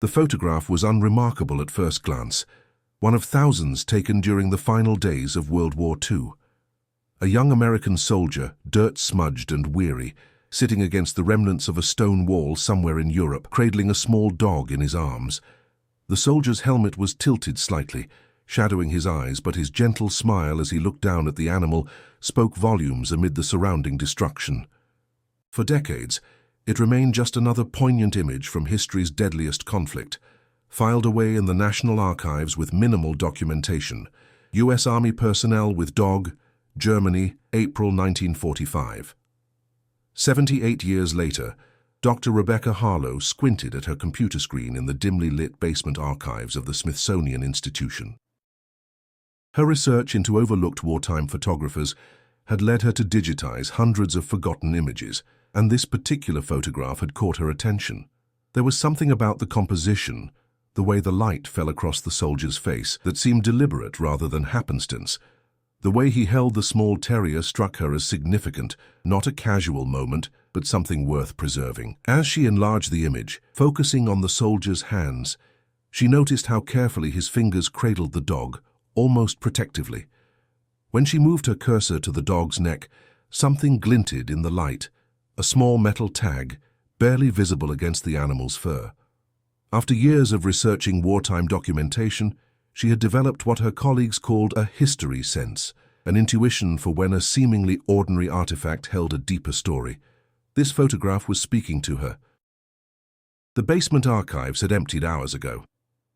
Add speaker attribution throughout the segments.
Speaker 1: The photograph was unremarkable at first glance, one of thousands taken during the final days of World War II. A young American soldier, dirt-smudged and weary, sitting against the remnants of a stone wall somewhere in Europe, cradling a small dog in his arms. The soldier's helmet was tilted slightly, shadowing his eyes, but his gentle smile as he looked down at the animal spoke volumes amid the surrounding destruction. For decades, it remained just another poignant image from history's deadliest conflict, filed away in the National Archives with minimal documentation. U.S. Army personnel with dog, Germany, April 1945. 78 years later, Dr. Rebecca Harlow squinted at her computer screen in the dimly lit basement archives of the Smithsonian Institution. Her research into overlooked wartime photographers had led her to digitize hundreds of forgotten images, and this particular photograph had caught her attention. There was something about the composition, the way the light fell across the soldier's face, that seemed deliberate rather than happenstance. The way he held the small terrier struck her as significant, not a casual moment, but something worth preserving. As she enlarged the image, focusing on the soldier's hands, she noticed how carefully his fingers cradled the dog, almost protectively. When she moved her cursor to the dog's neck, something glinted in the light, a small metal tag, barely visible against the animal's fur. After years of researching wartime documentation, she had developed what her colleagues called a history sense, an intuition for when a seemingly ordinary artifact held a deeper story. This photograph was speaking to her. The basement archives had emptied hours ago.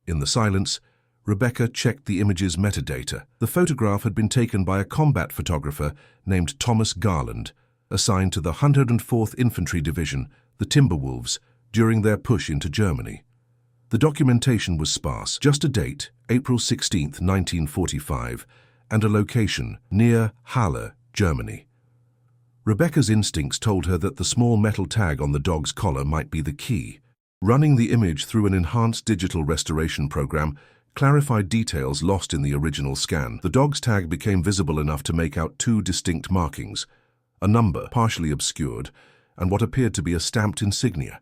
Speaker 1: In the silence, Rebecca checked the image's metadata. The photograph had been taken by a combat photographer named Thomas Garland, assigned to the 104th Infantry Division, the Timberwolves, during their push into Germany. The documentation was sparse, just a date, April 16, 1945, and a location, near Halle, Germany. Rebecca's instincts told her that the small metal tag on the dog's collar might be the key. Running the image through an enhanced digital restoration program clarified details lost in the original scan. The dog's tag became visible enough to make out two distinct markings, a number partially obscured, and what appeared to be a stamped insignia.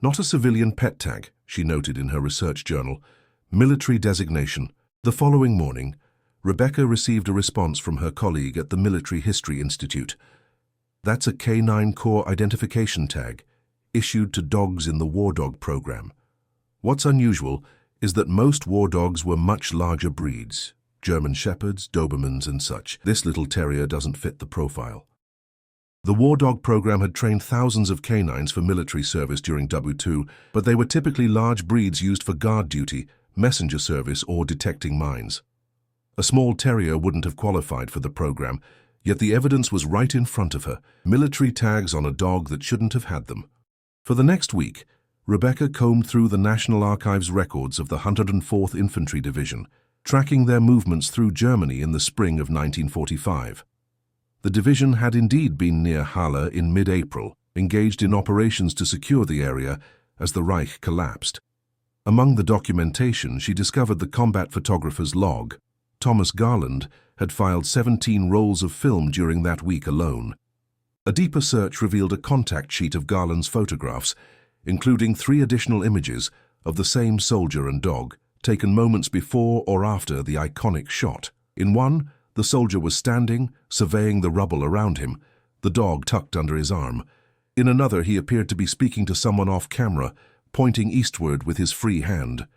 Speaker 1: Not a civilian pet tag, she noted in her research journal, military designation. The following morning, Rebecca received a response from her colleague at the Military History Institute. That's a K9 Corps identification tag, issued to dogs in the War Dog program. What's unusual is that most war dogs were much larger breeds, German Shepherds, Dobermans and such. This little terrier doesn't fit the profile. The War Dog program had trained thousands of canines for military service during W2, but they were typically large breeds used for guard duty, messenger service, or detecting mines. A small terrier wouldn't have qualified for the program, yet the evidence was right in front of her, military tags on a dog that shouldn't have had them. For the next week, Rebecca combed through the National Archives records of the 104th Infantry Division, tracking their movements through Germany in the spring of 1945. The division had indeed been near Halle in mid-April, engaged in operations to secure the area as the Reich collapsed. Among the documentation, she discovered the combat photographer's log. Thomas Garland had filed 17 rolls of film during that week alone. A deeper search revealed a contact sheet of Garland's photographs, including 3 additional images of the same soldier and dog, taken moments before or after the iconic shot. In one, the soldier was standing, surveying the rubble around him, the dog tucked under his arm. In another, he appeared to be speaking to someone off camera, pointing eastward with his free hand.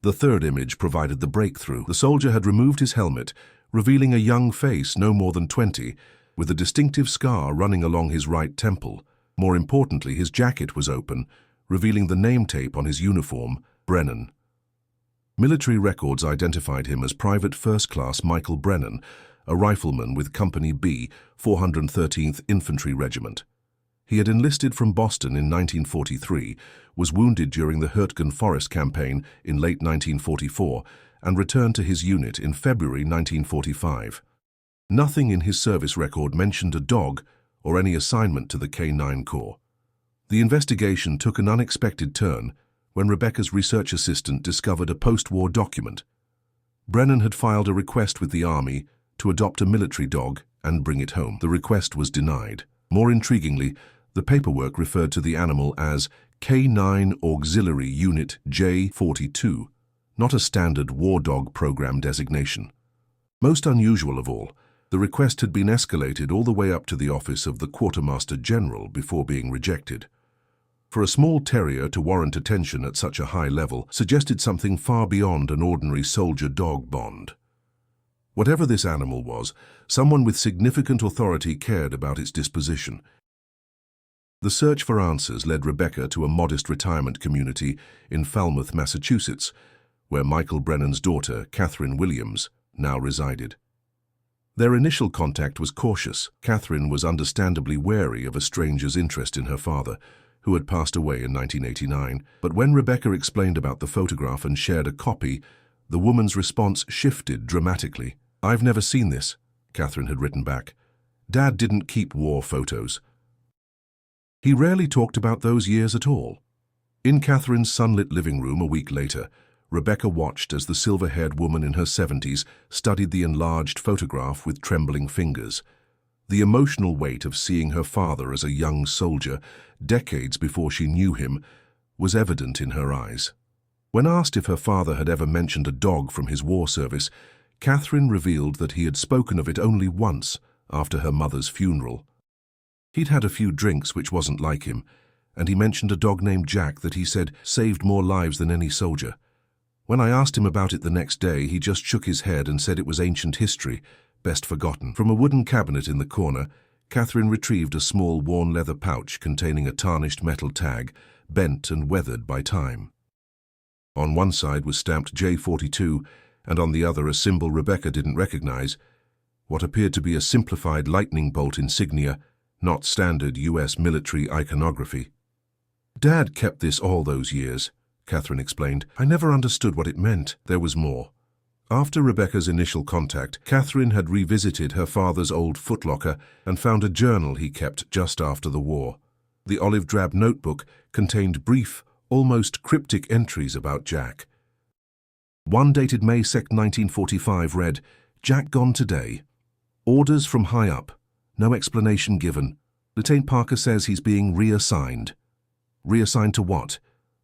Speaker 1: The third image provided the breakthrough. The soldier had removed his helmet, revealing a young face no more than 20, with a distinctive scar running along his right temple. More importantly, his jacket was open, revealing the name tape on his uniform, Brennan. Military records identified him as Private First Class Michael Brennan, a rifleman with Company B, 413th Infantry Regiment. He had enlisted from Boston in 1943, was wounded during the Hurtgen Forest Campaign in late 1944, and returned to his unit in February 1945. Nothing in his service record mentioned a dog or any assignment to the K9 Corps. The investigation took an unexpected turn when Rebecca's research assistant discovered a post-war document. Brennan had filed a request with the Army to adopt a military dog and bring it home. The request was denied. More intriguingly, the paperwork referred to the animal as K9 Auxiliary Unit J42, not a standard war dog program designation. Most unusual of all, the request had been escalated all the way up to the office of the Quartermaster General before being rejected. For a small terrier to warrant attention at such a high level suggested something far beyond an ordinary soldier-dog bond. Whatever this animal was, someone with significant authority cared about its disposition. The search for answers led Rebecca to a modest retirement community in Falmouth, Massachusetts, where Michael Brennan's daughter, Catherine Williams, now resided. Their initial contact was cautious. Catherine was understandably wary of a stranger's interest in her father, who had passed away in 1989, but when Rebecca explained about the photograph and shared a copy, the woman's response shifted dramatically. "I've never seen this," Catherine had written back. "Dad didn't keep war photos." He rarely talked about those years at all. In Catherine's sunlit living room a week later, Rebecca watched as the silver-haired woman in her 70s studied the enlarged photograph with trembling fingers. The emotional weight of seeing her father as a young soldier, decades before she knew him, was evident in her eyes. When asked if her father had ever mentioned a dog from his war service, Catherine revealed that he had spoken of it only once after her mother's funeral. He'd had a few drinks, which wasn't like him, and he mentioned a dog named Jack that he said saved more lives than any soldier. When I asked him about it the next day, he just shook his head and said it was ancient history, best forgotten. From a wooden cabinet in the corner, Catherine retrieved a small worn leather pouch containing a tarnished metal tag, bent and weathered by time. On one side was stamped J42, and on the other a symbol Rebecca didn't recognize, what appeared to be a simplified lightning bolt insignia, not standard U.S. military iconography. "Dad kept this all those years," Catherine explained. "I never understood what it meant." There was more. After Rebecca's initial contact, Catherine had revisited her father's old footlocker and found a journal he kept just after the war. The olive-drab notebook contained brief, almost cryptic entries about Jack. One dated May 2, 1945 read, "Jack gone today. Orders from high up. No explanation given. Lieutenant Parker says he's being reassigned." Reassigned to what?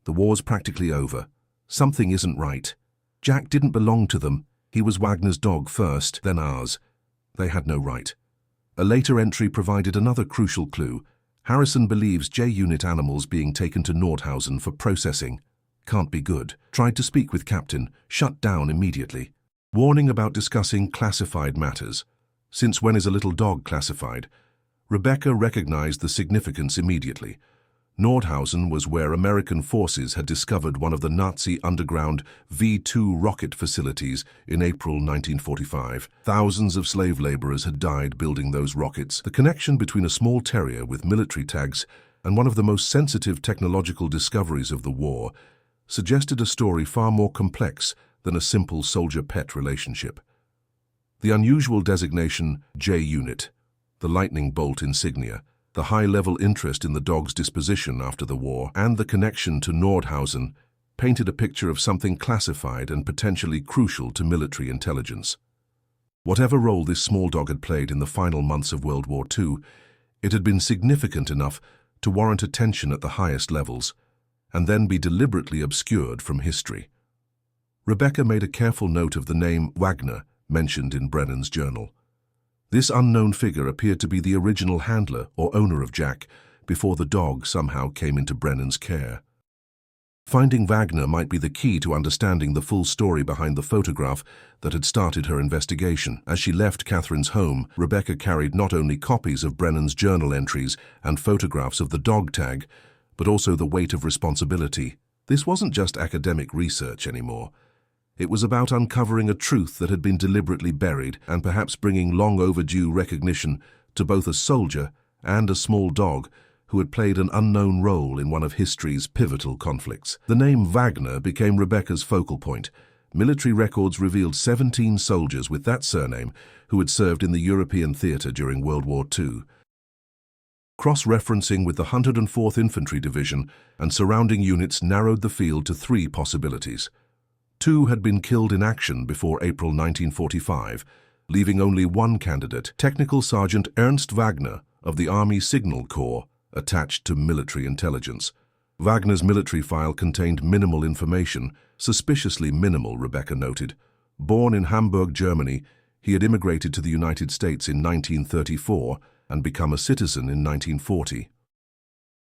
Speaker 1: The war's practically over. Something isn't right. Jack didn't belong to them. He was Wagner's dog first, then ours. They had no right. A later entry provided another crucial clue. Harrison believes J-Unit animals being taken to Nordhausen for processing. Can't be good. Tried to speak with Captain. Shut down immediately. Warning about discussing classified matters. Since when is a little dog classified? Rebecca recognized the significance immediately. Nordhausen was where American forces had discovered one of the Nazi underground V-2 rocket facilities in April 1945. Thousands of slave laborers had died building those rockets. The connection between a small terrier with military tags and one of the most sensitive technological discoveries of the war suggested a story far more complex than a simple soldier-pet relationship. The unusual designation J-Unit, the lightning bolt insignia, the high-level interest in the dog's disposition after the war, and the connection to Nordhausen painted a picture of something classified and potentially crucial to military intelligence. Whatever role this small dog had played in the final months of World War II, it had been significant enough to warrant attention at the highest levels, and then be deliberately obscured from history. Rebecca made a careful note of the name Wagner mentioned in Brennan's journal. This unknown figure appeared to be the original handler or owner of Jack before the dog somehow came into Brennan's care. Finding Wagner might be the key to understanding the full story behind the photograph that had started her investigation. As she left Catherine's home, Rebecca carried not only copies of Brennan's journal entries and photographs of the dog tag, but also the weight of responsibility. This wasn't just academic research anymore. It was about uncovering a truth that had been deliberately buried and perhaps bringing long overdue recognition to both a soldier and a small dog who had played an unknown role in one of history's pivotal conflicts. The name Wagner became Rebecca's focal point. Military records revealed 17 soldiers with that surname who had served in the European theater during World War II. Cross-referencing with the 104th Infantry Division and surrounding units narrowed the field to 3 possibilities. 2 had been killed in action before April 1945, leaving only one candidate, Technical Sergeant Ernst Wagner of the Army Signal Corps, attached to military intelligence. Wagner's military file contained minimal information, suspiciously minimal, Rebecca noted. Born in Hamburg, Germany, he had immigrated to the United States in 1934 and become a citizen in 1940.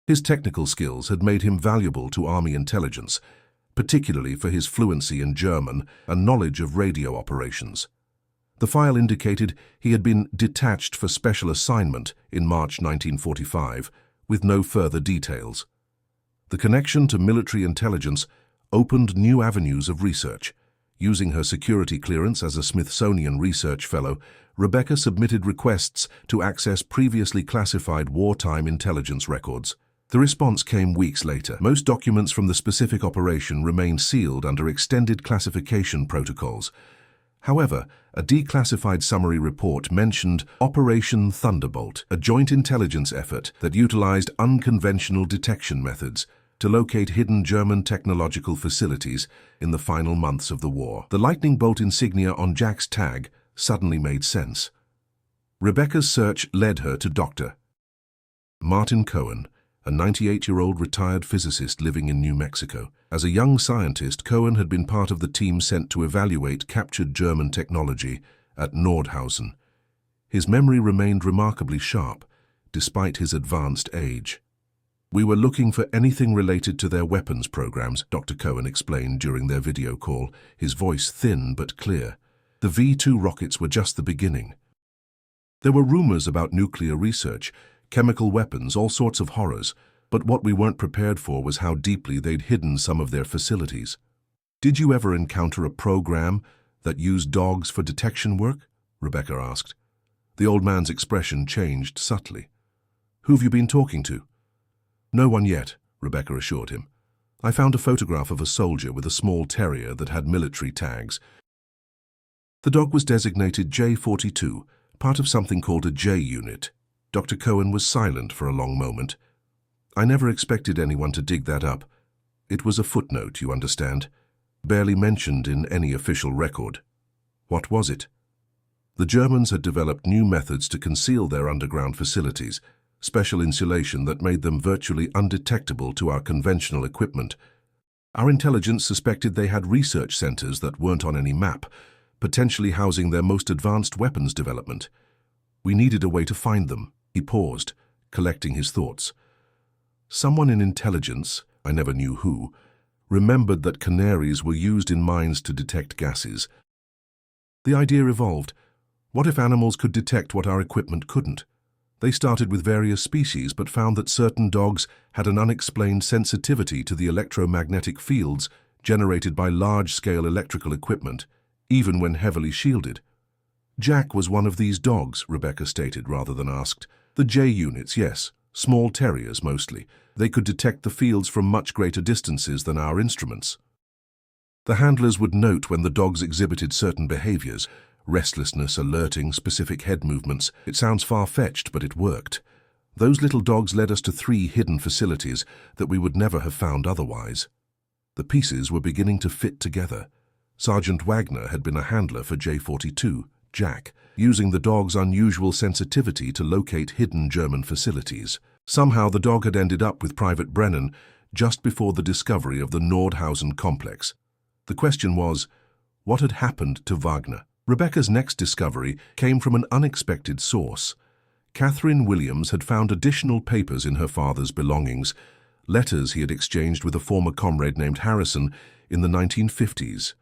Speaker 1: His technical skills had made him valuable to Army intelligence, particularly for his fluency in German and knowledge of radio operations. The file indicated he had been detached for special assignment in March 1945, with no further details. The connection to military intelligence opened new avenues of research. Using her security clearance as a Smithsonian Research Fellow, Rebecca submitted requests to access previously classified wartime intelligence records. The response came weeks later. Most documents from the specific operation remained sealed under extended classification protocols. However, a declassified summary report mentioned Operation Thunderbolt, a joint intelligence effort that utilized unconventional detection methods to locate hidden German technological facilities in the final months of the war. The lightning bolt insignia on Jack's tag suddenly made sense. Rebecca's search led her to Dr. Martin Cohen, a 98-year-old retired physicist living in New Mexico. As a young scientist, Cohen had been part of the team sent to evaluate captured German technology at Nordhausen. His memory remained remarkably sharp, despite his advanced age. "We were looking for anything related to their weapons programs," Dr. Cohen explained during their video call, his voice thin but clear. The V-2 rockets were just the beginning. There were rumors about nuclear research, chemical weapons, all sorts of horrors, but what we weren't prepared for was how deeply they'd hidden some of their facilities. "Did you ever encounter a program that used dogs for detection work?" Rebecca asked. The old man's expression changed subtly. "Who've you been talking to?" "No one yet," Rebecca assured him. "I found a photograph of a soldier with a small terrier that had military tags. The dog was designated J42, part of something called a J unit." Dr. Cohen was silent for a long moment. "I never expected anyone to dig that up. It was a footnote, you understand, barely mentioned in any official record." "What was it?" "The Germans had developed new methods to conceal their underground facilities, special insulation that made them virtually undetectable to our conventional equipment. Our intelligence suspected they had research centers that weren't on any map, potentially housing their most advanced weapons development. We needed a way to find them." He paused, collecting his thoughts. "Someone in intelligence, I never knew who, remembered that canaries were used in mines to detect gases. The idea evolved. What if animals could detect what our equipment couldn't? They started with various species but found that certain dogs had an unexplained sensitivity to the electromagnetic fields generated by large-scale electrical equipment, even when heavily shielded. Jack was one of these dogs," Rebecca stated rather than asked. "The J units, yes. Small terriers, mostly. They could detect the fields from much greater distances than our instruments. The handlers would note when the dogs exhibited certain behaviors, restlessness, alerting, specific head movements. It sounds far-fetched, but it worked. Those little dogs led us to 3 hidden facilities that we would never have found otherwise." The pieces were beginning to fit together. Sergeant Wagner had been a handler for J42, Jack, using the dog's unusual sensitivity to locate hidden German facilities. Somehow the dog had ended up with Private Brennan just before the discovery of the Nordhausen complex. The question was, what had happened to Wagner? Rebecca's next discovery came from an unexpected source. Catherine Williams had found additional papers in her father's belongings, letters he had exchanged with a former comrade named Harrison in the 1950s.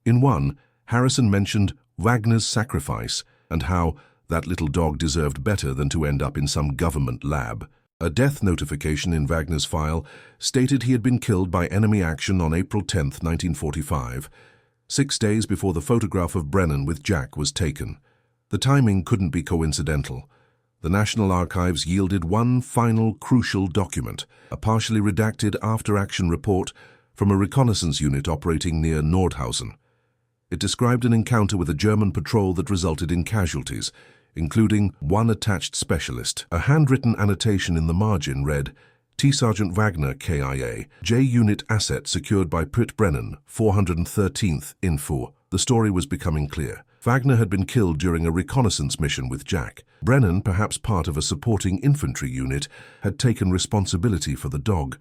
Speaker 1: In one, Harrison mentioned Wagner's sacrifice and how that little dog deserved better than to end up in some government lab. A death notification in Wagner's file stated he had been killed by enemy action on April 10, 1945, 6 days before the photograph of Brennan with Jack was taken. The timing couldn't be coincidental. The National Archives yielded one final crucial document, a partially redacted after-action report from a reconnaissance unit operating near Nordhausen. It described an encounter with a German patrol that resulted in casualties, including one attached specialist. A handwritten annotation in the margin read, T. Sergeant Wagner, KIA, J Unit asset secured by Prit Brennan, 413th Info. The story was becoming clear. Wagner had been killed during a reconnaissance mission with Jack. Brennan, perhaps part of a supporting infantry unit, had taken responsibility for the dog.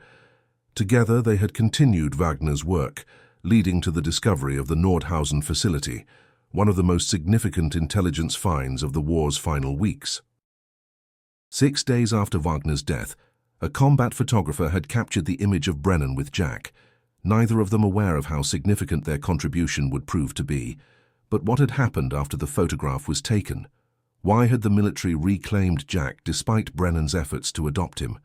Speaker 1: Together they had continued Wagner's work, leading to the discovery of the Nordhausen facility, one of the most significant intelligence finds of the war's final weeks. 6 days after Wagner's death, a combat photographer had captured the image of Brennan with Jack, neither of them aware of how significant their contribution would prove to be. But what had happened after the photograph was taken? Why had the military reclaimed Jack despite Brennan's efforts to adopt him?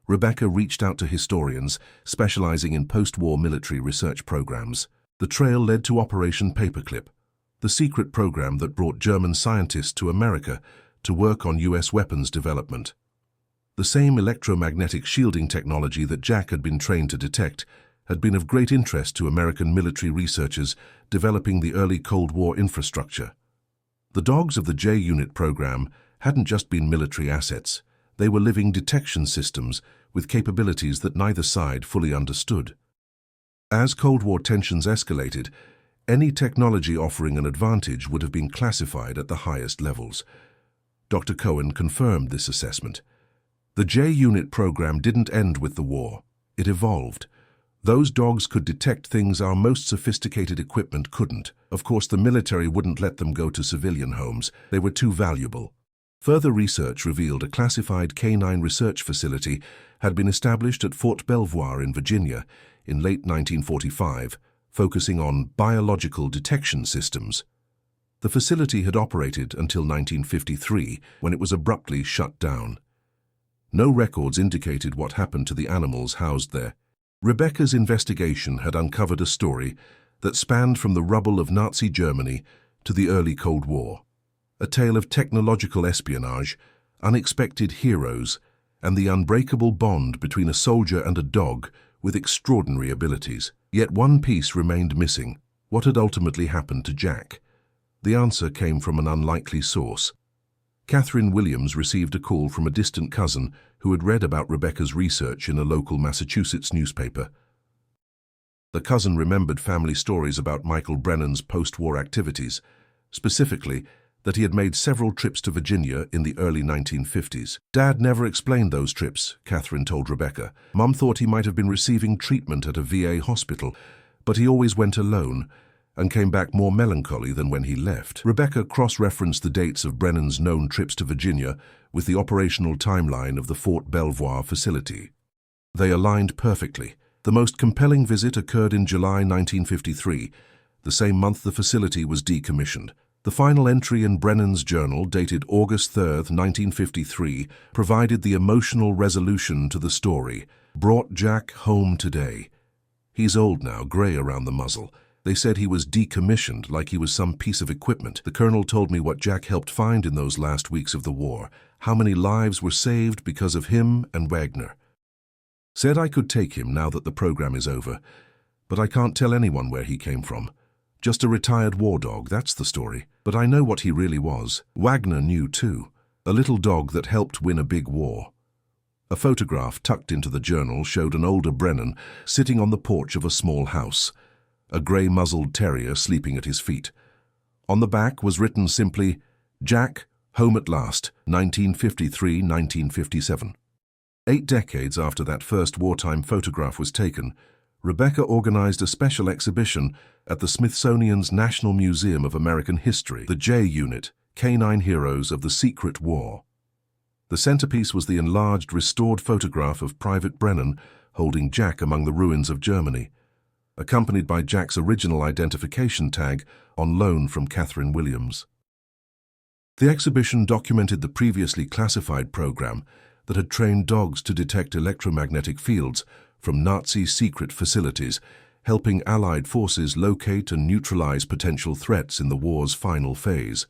Speaker 1: Rebecca reached out to historians specializing in post-war military research programs. The trail led to Operation Paperclip, the secret program that brought German scientists to America to work on US weapons development. The same electromagnetic shielding technology that Jack had been trained to detect had been of great interest to American military researchers developing the early Cold War infrastructure. The dogs of the J Unit program hadn't just been military assets. They were living detection systems with capabilities that neither side fully understood. As Cold War tensions escalated, any technology offering an advantage would have been classified at the highest levels. Dr. Cohen confirmed this assessment. The J Unit program didn't end with the war. It evolved. Those dogs could detect things our most sophisticated equipment couldn't. Of course, the military wouldn't let them go to civilian homes. They were too valuable. Further research revealed a classified canine research facility had been established at Fort Belvoir in Virginia in late 1945, focusing on biological detection systems. The facility had operated until 1953, when it was abruptly shut down. No records indicated what happened to the animals housed there. Rebecca's investigation had uncovered a story that spanned from the rubble of Nazi Germany to the early Cold War. A tale of technological espionage, unexpected heroes, and the unbreakable bond between a soldier and a dog with extraordinary abilities. Yet one piece remained missing. What had ultimately happened to Jack? The answer came from an unlikely source. Catherine Williams received a call from a distant cousin who had read about Rebecca's research in a local Massachusetts newspaper. The cousin remembered family stories about Michael Brennan's post-war activities, specifically that he had made several trips to Virginia in the early 1950s. Dad never explained those trips, Catherine told Rebecca. Mum thought he might have been receiving treatment at a VA hospital, but he always went alone and came back more melancholy than when he left. Rebecca cross-referenced the dates of Brennan's known trips to Virginia with the operational timeline of the Fort Belvoir facility. They aligned perfectly. The most compelling visit occurred in July 1953, the same month the facility was decommissioned. The final entry in Brennan's journal, dated August 3, 1953, provided the emotional resolution to the story. Brought Jack home today. He's old now, gray around the muzzle. They said he was decommissioned, like he was some piece of equipment. The colonel told me what Jack helped find in those last weeks of the war, how many lives were saved because of him and Wagner. Said I could take him now that the program is over, but I can't tell anyone where he came from. Just a retired war dog, that's the story. But I know what he really was. Wagner knew too. A little dog that helped win a big war. A photograph tucked into the journal showed an older Brennan sitting on the porch of a small house, a grey-muzzled terrier sleeping at his feet. On the back was written simply, "Jack, home at last, 1953-1957. 8 decades after that first wartime photograph was taken, Rebecca organized a special exhibition at the Smithsonian's National Museum of American History, the J Unit, Canine Heroes of the Secret War. The centerpiece was the enlarged, restored photograph of Private Brennan holding Jack among the ruins of Germany, accompanied by Jack's original identification tag on loan from Catherine Williams. The exhibition documented the previously classified program that had trained dogs to detect electromagnetic fields from Nazi secret facilities, helping Allied forces locate and neutralize potential threats in the war's final phase.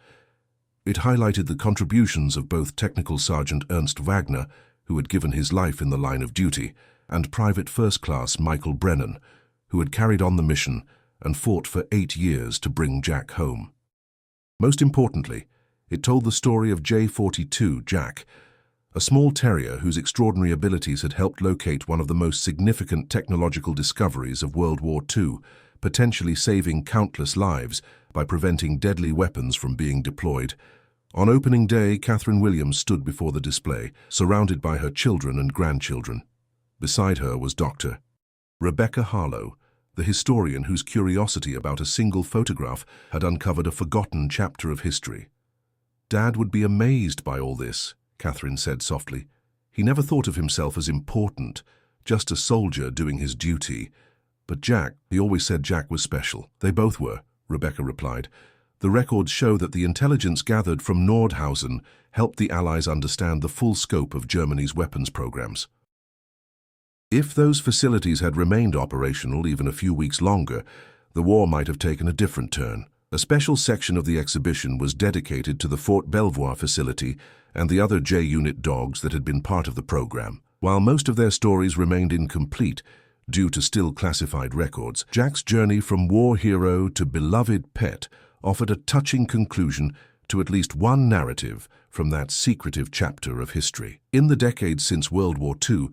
Speaker 1: It highlighted the contributions of both Technical Sergeant Ernst Wagner, who had given his life in the line of duty, and Private First Class Michael Brennan, who had carried on the mission and fought for 8 years to bring Jack home. Most importantly, it told the story of J42 Jack, a small terrier whose extraordinary abilities had helped locate one of the most significant technological discoveries of World War II, potentially saving countless lives by preventing deadly weapons from being deployed. On opening day, Catherine Williams stood before the display, surrounded by her children and grandchildren. Beside her was Dr. Rebecca Harlow, the historian whose curiosity about a single photograph had uncovered a forgotten chapter of history. "Dad would be amazed by all this," Catherine said softly. "He never thought of himself as important, just a soldier doing his duty. But Jack, he always said Jack was special." "They both were," Rebecca replied. "The records show that the intelligence gathered from Nordhausen helped the Allies understand the full scope of Germany's weapons programs. If those facilities had remained operational even a few weeks longer, the war might have taken a different turn." A special section of the exhibition was dedicated to the Fort Belvoir facility and the other J-Unit dogs that had been part of the program. While most of their stories remained incomplete due to still classified records, Jack's journey from war hero to beloved pet offered a touching conclusion to at least one narrative from that secretive chapter of history. In the decades since World War II,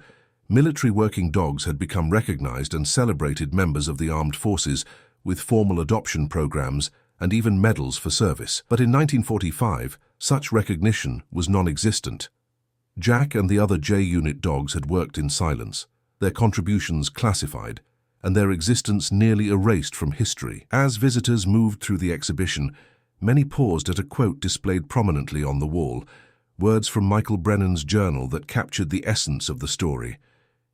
Speaker 1: military working dogs had become recognized and celebrated members of the armed forces with formal adoption programs and even medals for service. But in 1945, such recognition was non-existent. Jack and the other J-Unit dogs had worked in silence, their contributions classified, and their existence nearly erased from history. As visitors moved through the exhibition, many paused at a quote displayed prominently on the wall, words from Michael Brennan's journal that captured the essence of the story.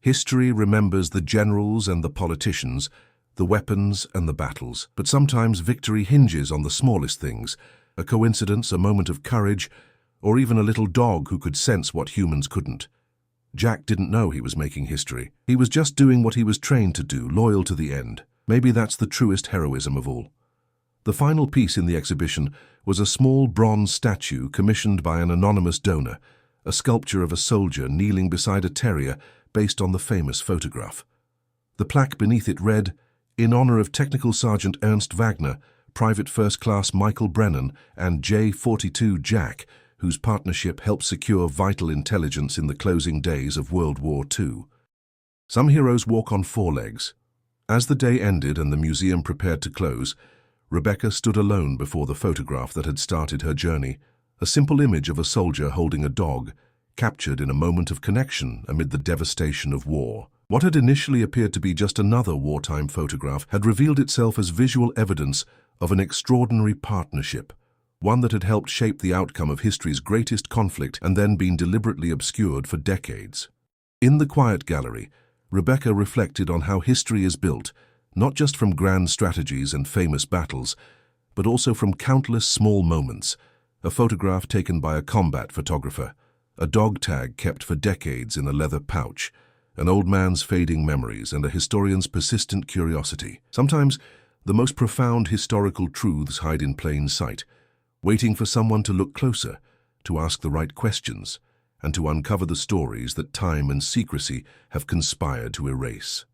Speaker 1: "History remembers the generals and the politicians, the weapons and the battles, but sometimes victory hinges on the smallest things, a coincidence, a moment of courage, or even a little dog who could sense what humans couldn't." Jack didn't know he was making history. He was just doing what he was trained to do, loyal to the end. Maybe that's the truest heroism of all. The final piece in the exhibition was a small bronze statue commissioned by an anonymous donor, a sculpture of a soldier kneeling beside a terrier based on the famous photograph. The plaque beneath it read, "In honor of Technical Sergeant Ernst Wagner, Private First Class Michael Brennan, and J-42 Jack, whose partnership helped secure vital intelligence in the closing days of World War II." Some heroes walk on four legs. As the day ended and the museum prepared to close, Rebecca stood alone before the photograph that had started her journey, a simple image of a soldier holding a dog, captured in a moment of connection amid the devastation of war. What had initially appeared to be just another wartime photograph had revealed itself as visual evidence of an extraordinary partnership, one that had helped shape the outcome of history's greatest conflict and then been deliberately obscured for decades. In the quiet gallery, Rebecca reflected on how history is built, not just from grand strategies and famous battles, but also from countless small moments: a photograph taken by a combat photographer, a dog tag kept for decades in a leather pouch, an old man's fading memories, and a historian's persistent curiosity. Sometimes, the most profound historical truths hide in plain sight, waiting for someone to look closer, to ask the right questions, and to uncover the stories that time and secrecy have conspired to erase.